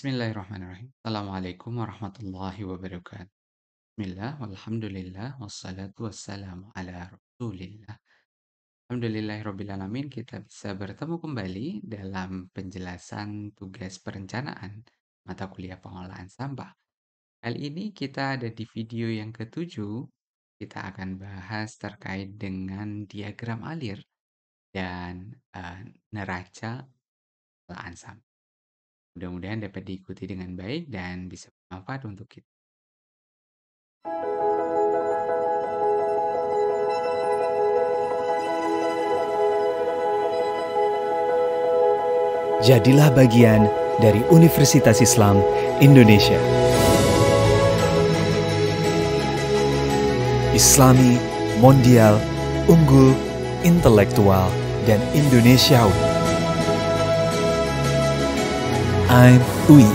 Bismillahirrahmanirrahim. Assalamualaikum warahmatullahi wabarakatuh. Bismillah, walhamdulillah, wassalatu wassalamu ala rasulillah. Alhamdulillahirrabbilalamin, kita bisa bertemu kembali dalam penjelasan tugas perencanaan mata kuliah pengolahan sampah. Kali ini kita ada di video yang ketujuh. Kita akan bahas terkait dengan diagram alir dan neraca pengolahan sampah. Mudah-mudahan dapat diikuti dengan baik dan bisa bermanfaat untuk kita. Jadilah bagian dari Universitas Islam Indonesia. Islami, mondial, unggul, intelektual, dan Indonesiawi. I'm UI.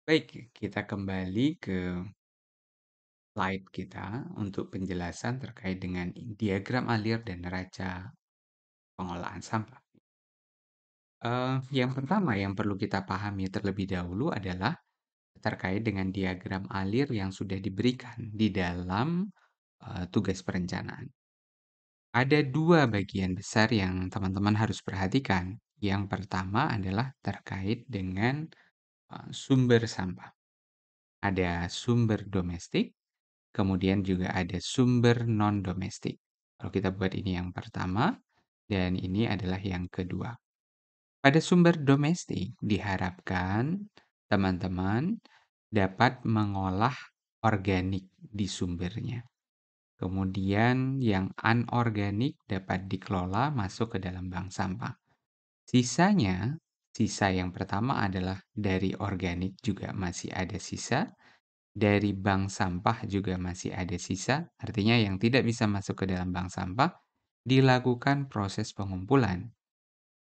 Baik, kita kembali ke slide kita untuk penjelasan terkait dengan diagram alir dan neraca pengolahan sampah. Yang pertama yang perlu kita pahami terlebih dahulu adalah terkait dengan diagram alir yang sudah diberikan di dalam tugas perencanaan. Ada dua bagian besar yang teman-teman harus perhatikan. Yang pertama adalah terkait dengan sumber sampah. Ada sumber domestik, kemudian juga ada sumber non-domestik. Kalau kita buat ini yang pertama, dan ini adalah yang kedua. Pada sumber domestik, diharapkan teman-teman dapat mengolah organik di sumbernya. Kemudian yang anorganik dapat dikelola masuk ke dalam bank sampah. Sisa yang pertama adalah dari organik juga masih ada sisa, dari bank sampah juga masih ada sisa, artinya yang tidak bisa masuk ke dalam bank sampah, dilakukan proses pengumpulan.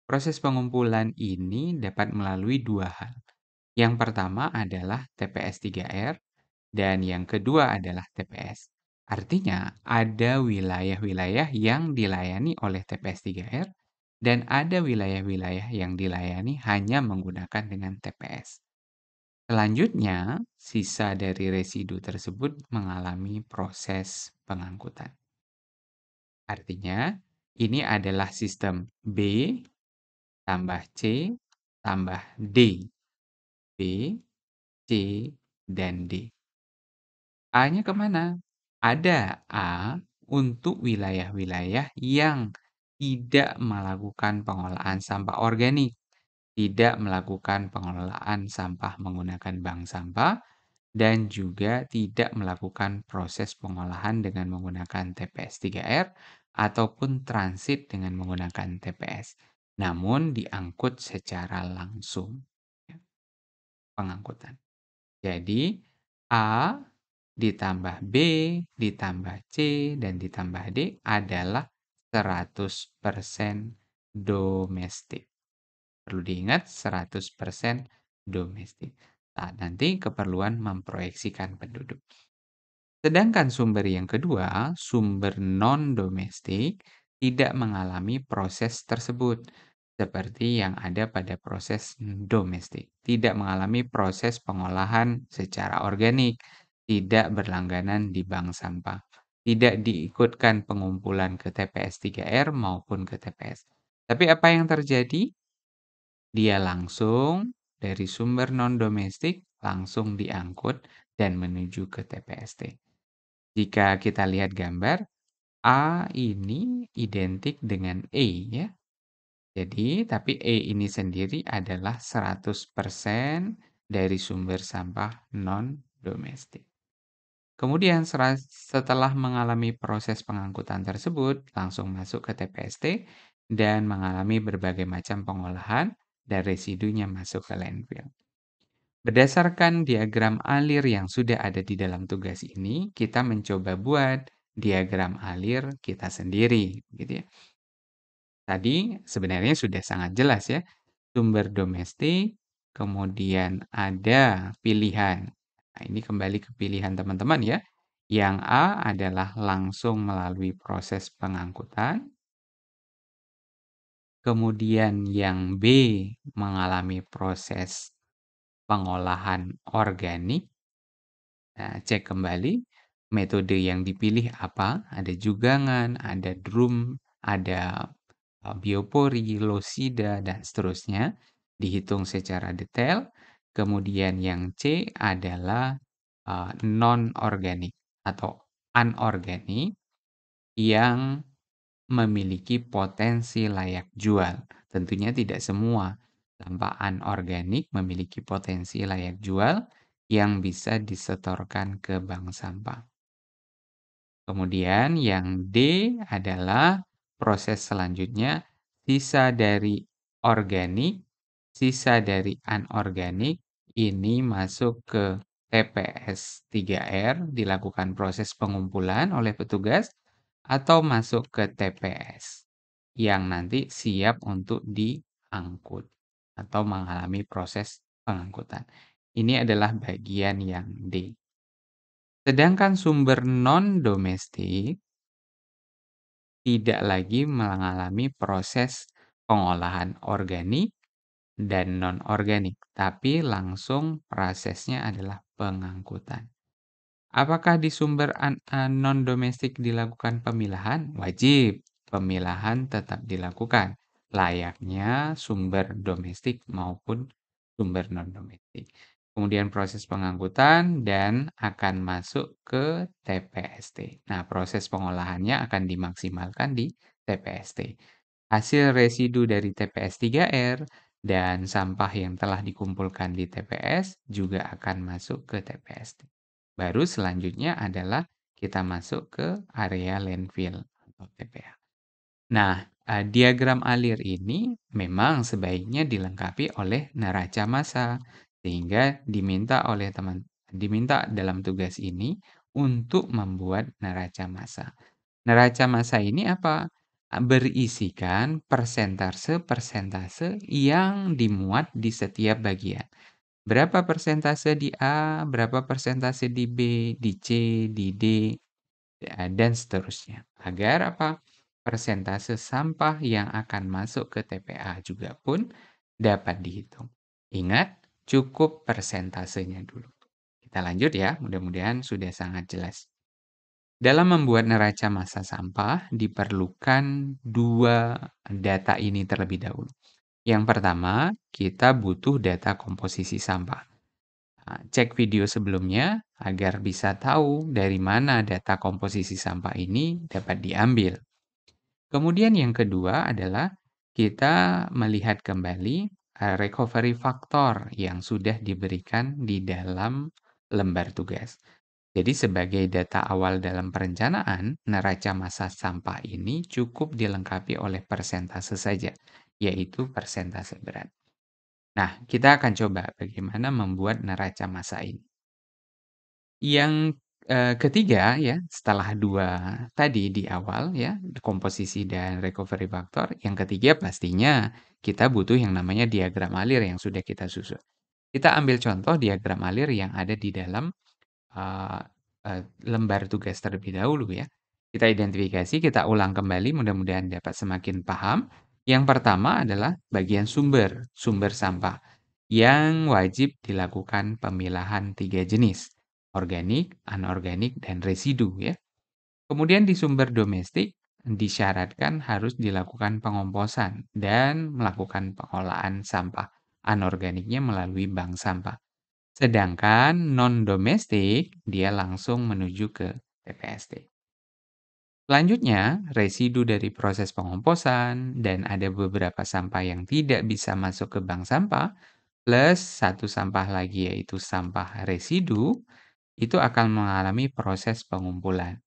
Proses pengumpulan ini dapat melalui dua hal. Yang pertama adalah TPS 3R, dan yang kedua adalah TPS. Artinya, ada wilayah-wilayah yang dilayani oleh TPS 3R, dan ada wilayah-wilayah yang dilayani hanya menggunakan dengan TPS. Selanjutnya, sisa dari residu tersebut mengalami proses pengangkutan. Artinya, ini adalah sistem B tambah C tambah D. B, C, dan D. A-nya kemana? Ada A untuk wilayah-wilayah yang tidak melakukan pengolahan sampah organik, tidak melakukan pengelolaan sampah menggunakan bank sampah, dan juga tidak melakukan proses pengolahan dengan menggunakan TPS 3R ataupun transit dengan menggunakan TPS, namun diangkut secara langsung. Pengangkutan. Jadi, A ditambah B ditambah C dan ditambah D adalah 100% domestik. Perlu diingat 100% domestik. Saat nanti keperluan memproyeksikan penduduk. Sedangkan sumber yang kedua, sumber non-domestik, tidak mengalami proses tersebut seperti yang ada pada proses domestik. Tidak mengalami proses pengolahan secara organik, tidak berlangganan di bank sampah, tidak diikutkan pengumpulan ke TPS 3R maupun ke TPS. Tapi apa yang terjadi? Dia langsung dari sumber non-domestik langsung diangkut dan menuju ke TPST. Jika kita lihat gambar, A ini identik dengan E ya. Jadi, tapi E ini sendiri adalah 100% dari sumber sampah non-domestik. Kemudian setelah mengalami proses pengangkutan tersebut, langsung masuk ke TPST dan mengalami berbagai macam pengolahan dan residunya masuk ke landfill. Berdasarkan diagram alir yang sudah ada di dalam tugas ini, kita mencoba buat diagram alir kita sendiri, gitu ya. Tadi sebenarnya sudah sangat jelas ya, sumber domestik, kemudian ada pilihan. Nah, ini kembali ke pilihan teman-teman ya. Yang A adalah langsung melalui proses pengangkutan. kemudian yang B mengalami proses pengolahan organik. Nah, cek kembali metode yang dipilih apa, ada jugangan, ada drum, ada biopori, losida, dan seterusnya. Dihitung secara detail. Kemudian yang C adalah non-organik atau anorganik yang memiliki potensi layak jual. Tentunya tidak semua sampah anorganik memiliki potensi layak jual yang bisa disetorkan ke bank sampah. Kemudian yang D adalah proses selanjutnya, sisa dari organik, sisa dari anorganik ini masuk ke TPS 3R, dilakukan proses pengumpulan oleh petugas atau masuk ke TPS yang nanti siap untuk diangkut atau mengalami proses pengangkutan. Ini adalah bagian yang D. Sedangkan sumber non-domestik tidak lagi mengalami proses pengolahan organik dan non-organik, tapi langsung prosesnya adalah pengangkutan. Apakah di sumber non-domestik dilakukan pemilahan? Wajib, pemilahan tetap dilakukan, layaknya sumber domestik maupun sumber non-domestik. Kemudian proses pengangkutan dan akan masuk ke TPST. Nah, proses pengolahannya akan dimaksimalkan di TPST. Hasil residu dari TPS 3R dan sampah yang telah dikumpulkan di TPS juga akan masuk ke TPST. Baru selanjutnya adalah kita masuk ke area landfill atau TPA. Nah, diagram alir ini memang sebaiknya dilengkapi oleh neraca massa, sehingga diminta dalam tugas ini untuk membuat neraca massa. Neraca massa ini apa? Berisikan persentase-persentase yang dimuat di setiap bagian. Berapa persentase di A, berapa persentase di B, di C, di D, dan seterusnya. Agar apa? Persentase sampah yang akan masuk ke TPA juga pun dapat dihitung. Ingat, cukup persentasenya dulu. Kita lanjut ya, mudah-mudahan sudah sangat jelas. Dalam membuat neraca massa sampah, diperlukan dua data ini terlebih dahulu. Yang pertama, kita butuh data komposisi sampah. Nah, cek video sebelumnya agar bisa tahu dari mana data komposisi sampah ini dapat diambil. Kemudian yang kedua adalah kita melihat kembali recovery factor yang sudah diberikan di dalam lembar tugas. Jadi sebagai data awal dalam perencanaan, neraca massa sampah ini cukup dilengkapi oleh persentase saja, yaitu persentase berat. Nah, kita akan coba bagaimana membuat neraca massa ini. Yang ketiga ya, setelah dua tadi di awal ya, komposisi dan recovery factor, yang ketiga pastinya kita butuh yang namanya diagram alir yang sudah kita susun. Kita ambil contoh diagram alir yang ada di dalam eee lembar tugas terlebih dahulu ya. Kita identifikasi, kita ulang kembali mudah-mudahan dapat semakin paham. Yang pertama adalah bagian sumber, sumber sampah yang wajib dilakukan pemilahan 3 jenis, organik, anorganik, dan residu ya. Kemudian di sumber domestik disyaratkan harus dilakukan pengomposan dan melakukan pengolahan sampah anorganiknya melalui bank sampah. Sedangkan non-domestik, dia langsung menuju ke TPST. Selanjutnya, residu dari proses pengomposan dan ada beberapa sampah yang tidak bisa masuk ke bank sampah, plus satu sampah lagi yaitu sampah residu, itu akan mengalami proses pengumpulan.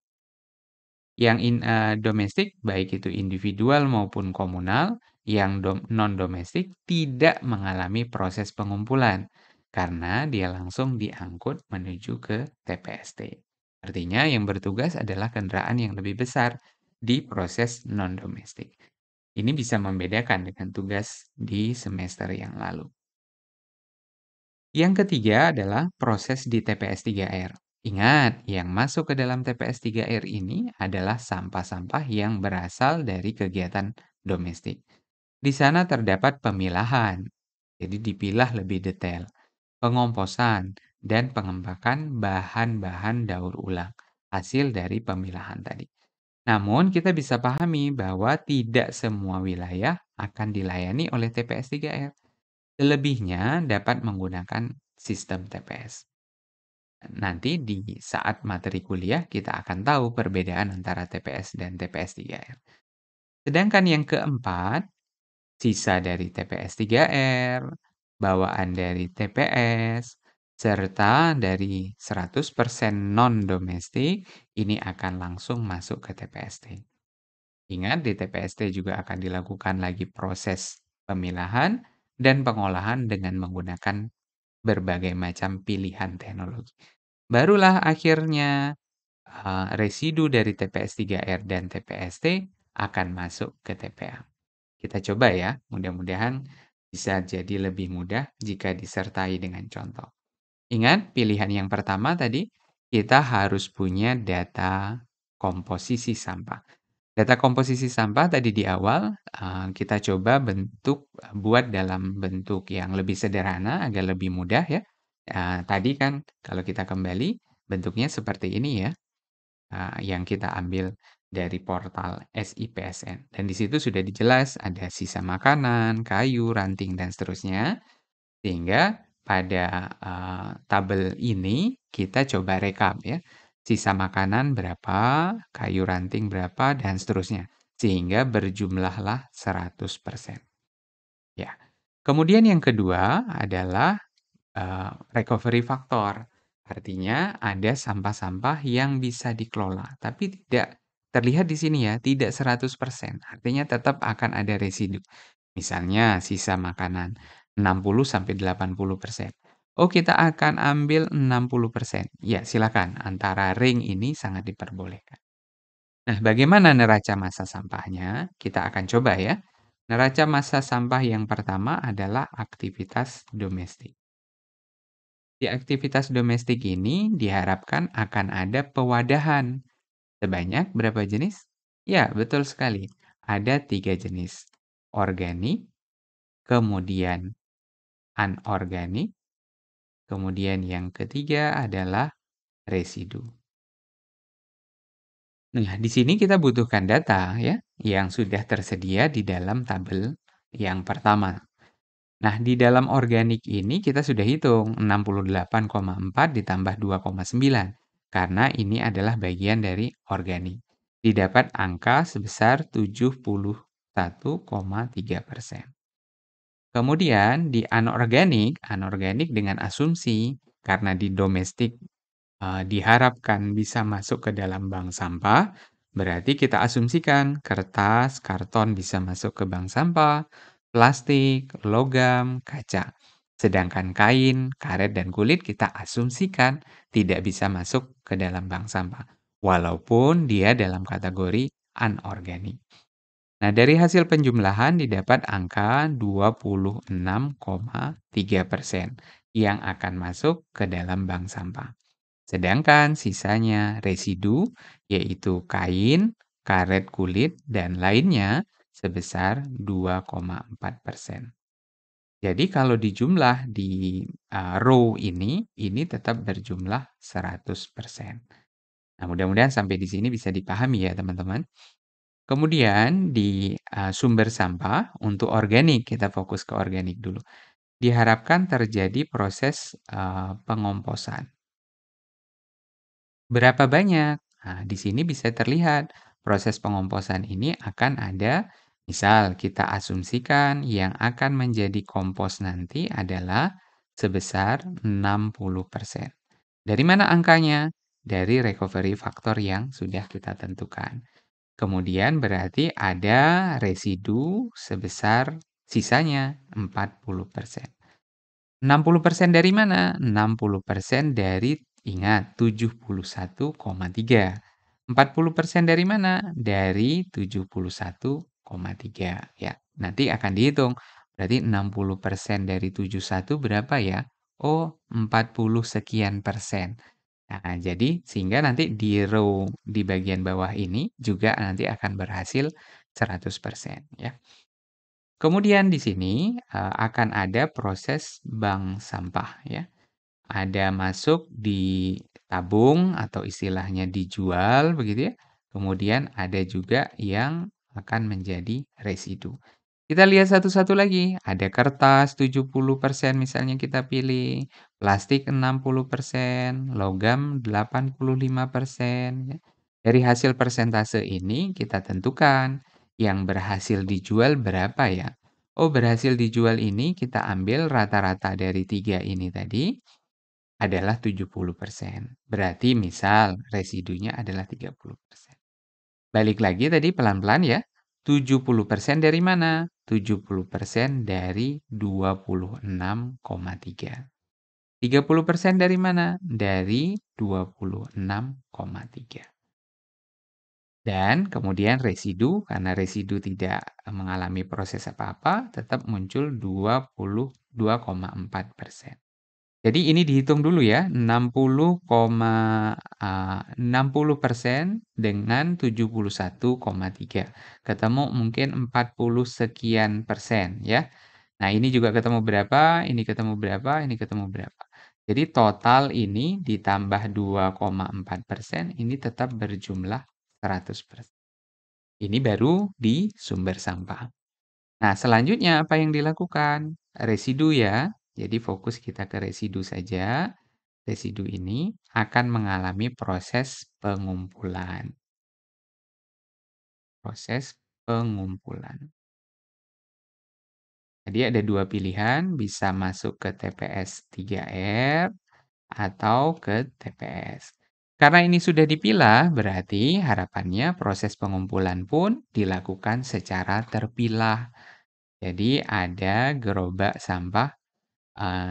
Yang domestik, baik itu individual maupun komunal, yang non-domestik tidak mengalami proses pengumpulan karena dia langsung diangkut menuju ke TPST. Artinya yang bertugas adalah kendaraan yang lebih besar di proses non-domestik. Ini bisa membedakan dengan tugas di semester yang lalu. Yang ketiga adalah proses di TPS 3R. Ingat, yang masuk ke dalam TPS 3R ini adalah sampah-sampah yang berasal dari kegiatan domestik. Di sana terdapat pemilahan, jadi dipilah lebih detail, pengomposan, dan pengembakan bahan-bahan daur ulang, hasil dari pemilahan tadi. Namun, kita bisa pahami bahwa tidak semua wilayah akan dilayani oleh TPS 3R. Selebihnya dapat menggunakan sistem TPS. Nanti di saat materi kuliah kita akan tahu perbedaan antara TPS dan TPS 3R. Sedangkan yang keempat, sisa dari TPS 3R, bawaan dari TPS, serta dari 100% non-domestik, ini akan langsung masuk ke TPST. Ingat, di TPST juga akan dilakukan lagi proses pemilahan dan pengolahan dengan menggunakan berbagai macam pilihan teknologi. Barulah akhirnya residu dari TPS 3R dan TPST akan masuk ke TPA. Kita coba ya, mudah-mudahan bisa jadi lebih mudah jika disertai dengan contoh. Ingat, pilihan yang pertama tadi, kita harus punya data komposisi sampah. Data komposisi sampah tadi di awal, kita coba buat dalam bentuk yang lebih sederhana agar lebih mudah ya. Tadi kan kalau kita kembali bentuknya seperti ini ya, yang kita ambil dari portal SIPSN dan di situ sudah dijelas ada sisa makanan, kayu, ranting, dan seterusnya. Sehingga pada, tabel ini kita coba rekap ya, sisa makanan berapa, kayu ranting berapa, dan seterusnya. Sehingga berjumlahlah 100%. Ya. Kemudian yang kedua adalah, recovery factor. Artinya ada sampah-sampah yang bisa dikelola, tapi tidak terlihat di sini ya, tidak 100%. Artinya tetap akan ada residu. Misalnya sisa makanan 60-80%. Oh, kita akan ambil 60%. Ya, silakan. Antara ring ini sangat diperbolehkan. Nah, bagaimana neraca massa sampahnya? Kita akan coba ya. Neraca massa sampah yang pertama adalah aktivitas domestik. Di aktivitas domestik ini diharapkan akan ada pewadahan. Sebanyak berapa jenis? Ya, betul sekali. Ada 3 jenis. Organik, kemudian anorganik, kemudian yang ketiga adalah residu. Nah, di sini kita butuhkan data ya, yang sudah tersedia di dalam tabel yang pertama. Nah, di dalam organik ini kita sudah hitung 68,4 ditambah 2,9 karena ini adalah bagian dari organik. Didapat angka sebesar 71,3%. Kemudian di anorganik, anorganik dengan asumsi karena di domestik diharapkan bisa masuk ke dalam bank sampah, berarti kita asumsikan kertas, karton bisa masuk ke bank sampah, plastik, logam, kaca. Sedangkan kain, karet, dan kulit kita asumsikan tidak bisa masuk ke dalam bank sampah, walaupun dia dalam kategori anorganik. Nah, dari hasil penjumlahan didapat angka 26,3% yang akan masuk ke dalam bank sampah. Sedangkan sisanya residu, yaitu kain, karet kulit, dan lainnya sebesar 2,4%. Jadi kalau dijumlah di row ini tetap berjumlah 100%. Nah, mudah-mudahan sampai di sini bisa dipahami ya teman-teman. Kemudian di sumber sampah untuk organik, kita fokus ke organik dulu. Diharapkan terjadi proses pengomposan. Berapa banyak? Nah, di sini bisa terlihat proses pengomposan ini akan ada, misal kita asumsikan yang akan menjadi kompos nanti adalah sebesar 60%. Dari mana angkanya? Dari recovery factor yang sudah kita tentukan. Kemudian berarti ada residu sebesar sisanya 40%. 60% dari mana? 60% dari ingat 71,3. 40% dari mana? Dari 71,3 ya. Nanti akan dihitung. Berarti 60% dari 71 berapa ya? Oh, 40 sekian persen. Nah, jadi sehingga nanti di row di bagian bawah ini juga nanti akan berhasil 100% ya. Kemudian di sini, akan ada proses bank sampah ya. Ada masuk di tabung atau istilahnya dijual begitu ya. Kemudian ada juga yang akan menjadi residu. Kita lihat satu-satu lagi, ada kertas 70% misalnya kita pilih, plastik 60%, logam 85% ya. Dari hasil persentase ini kita tentukan yang berhasil dijual berapa ya. Oh, berhasil dijual ini kita ambil rata-rata dari 3 ini tadi adalah 70%. Berarti misal residunya adalah 30%. Balik lagi tadi pelan-pelan ya. 70% dari mana? 70% dari 26,3. 30% dari mana? Dari 26,3. Dan kemudian residu, karena residu tidak mengalami proses apa-apa, tetap muncul 22,4%. Jadi ini dihitung dulu ya, 60% dengan 71,3. Ketemu mungkin 40 sekian persen ya. Nah, ini juga ketemu berapa, ini ketemu berapa, ini ketemu berapa. Jadi total ini ditambah 2,4%, ini tetap berjumlah 100%. Ini baru di sumber sampah. Nah, selanjutnya apa yang dilakukan? Residu ya. Jadi fokus kita ke residu saja. Residu ini akan mengalami proses pengumpulan. Proses pengumpulan. Jadi ada dua pilihan, bisa masuk ke TPS 3R atau ke TPS. Karena ini sudah dipilah, berarti harapannya proses pengumpulan pun dilakukan secara terpilah. Jadi ada gerobak sampah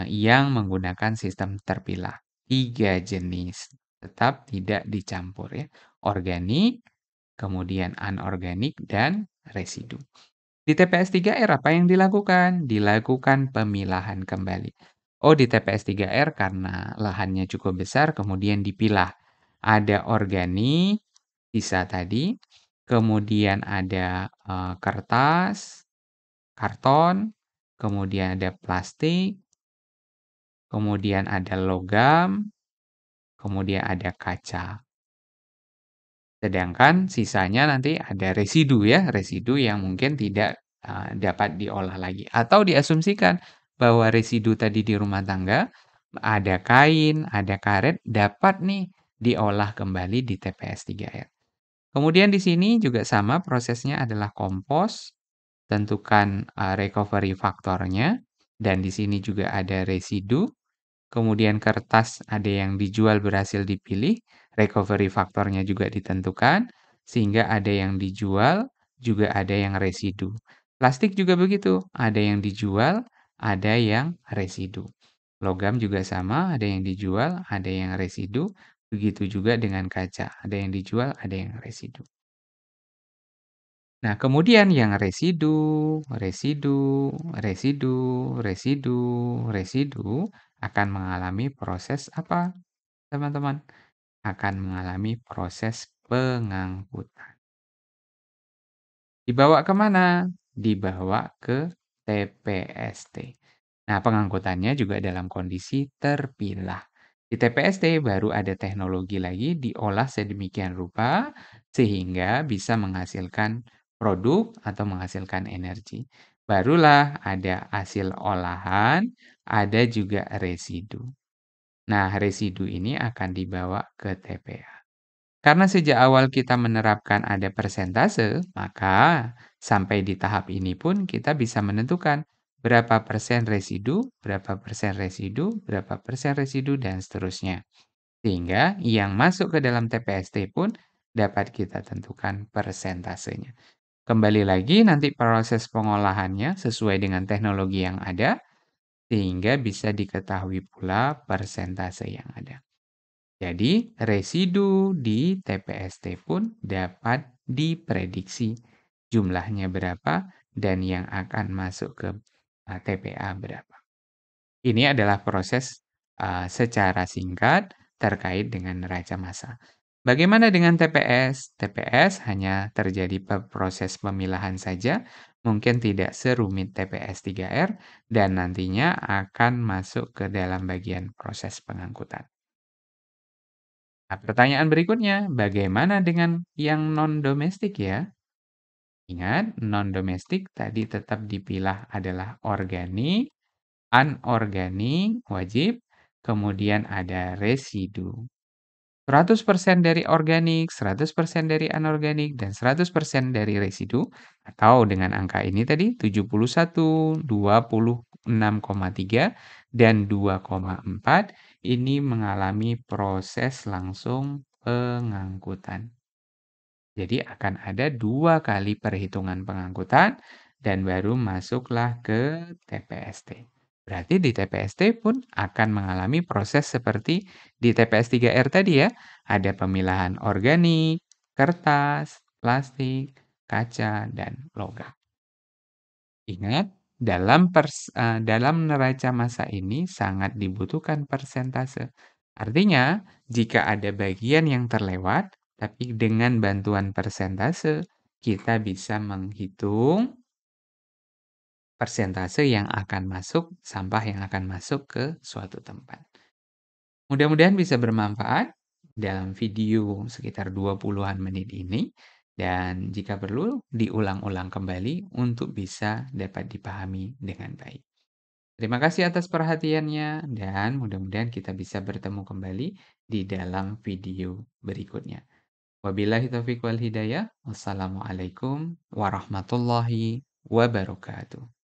yang menggunakan sistem terpilah. 3 jenis, tetap tidak dicampur ya. Organik, kemudian anorganik, dan residu. Di TPS 3R apa yang dilakukan? Dilakukan pemilahan kembali. Oh, di TPS 3R karena lahannya cukup besar, kemudian dipilah. Ada organik, sisa tadi, kemudian ada kertas, karton, kemudian ada plastik, kemudian ada logam, kemudian ada kaca. Sedangkan sisanya nanti ada residu ya, residu yang mungkin tidak dapat diolah lagi. Atau diasumsikan bahwa residu tadi di rumah tangga, ada kain, ada karet, dapat nih diolah kembali di TPS 3R. Kemudian di sini juga sama prosesnya adalah kompos, tentukan recovery faktornya, dan di sini juga ada residu. Kemudian kertas ada yang dijual berhasil dipilih, recovery faktornya juga ditentukan, sehingga ada yang dijual, juga ada yang residu. Plastik juga begitu, ada yang dijual, ada yang residu. Logam juga sama, ada yang dijual, ada yang residu. Begitu juga dengan kaca, ada yang dijual, ada yang residu. Nah, kemudian yang residu, residu, residu, residu, residu akan mengalami proses apa, teman-teman? Akan mengalami proses pengangkutan. Dibawa ke mana? Dibawa ke TPST. Nah, pengangkutannya juga dalam kondisi terpilah. Di TPST baru ada teknologi lagi diolah sedemikian rupa sehingga bisa menghasilkan produk atau menghasilkan energi. Barulah ada hasil olahan, ada juga residu. Nah, residu ini akan dibawa ke TPA. Karena sejak awal kita menerapkan ada persentase, maka sampai di tahap ini pun kita bisa menentukan berapa persen residu, berapa persen residu, berapa persen residu, dan seterusnya. Sehingga yang masuk ke dalam TPST pun dapat kita tentukan persentasenya. Kembali lagi nanti proses pengolahannya sesuai dengan teknologi yang ada, sehingga bisa diketahui pula persentase yang ada. Jadi, residu di TPST pun dapat diprediksi jumlahnya berapa dan yang akan masuk ke TPA berapa. Ini adalah proses secara singkat terkait dengan neraca massa. Bagaimana dengan TPS? TPS hanya terjadi proses pemilahan saja, Mungkin tidak serumit TPS 3R dan nantinya akan masuk ke dalam bagian proses pengangkutan. Nah, pertanyaan berikutnya, bagaimana dengan yang non-domestik ya? Ingat, non-domestik tadi tetap dipilah adalah organik, anorganik, wajib, kemudian ada residu. 100% dari organik, 100% dari anorganik, dan 100% dari residu, atau dengan angka ini tadi 71, 26,3, dan 2,4, ini mengalami proses langsung pengangkutan. Jadi akan ada 2 kali perhitungan pengangkutan dan baru masuklah ke TPST. Berarti di TPST pun akan mengalami proses seperti di TPS 3R tadi ya. Ada pemilahan organik, kertas, plastik, kaca, dan logam. Ingat, dalam neraca massa ini sangat dibutuhkan persentase. Artinya, jika ada bagian yang terlewat, tapi dengan bantuan persentase, kita bisa menghitung persentase yang akan masuk, sampah yang akan masuk ke suatu tempat. Mudah-mudahan bisa bermanfaat dalam video sekitar 20-an menit ini dan jika perlu diulang-ulang kembali untuk bisa dapat dipahami dengan baik. Terima kasih atas perhatiannya dan mudah-mudahan kita bisa bertemu kembali di dalam video berikutnya. Wabillahi taufiq wal hidayah. Wassalamualaikum warahmatullahi wabarakatuh.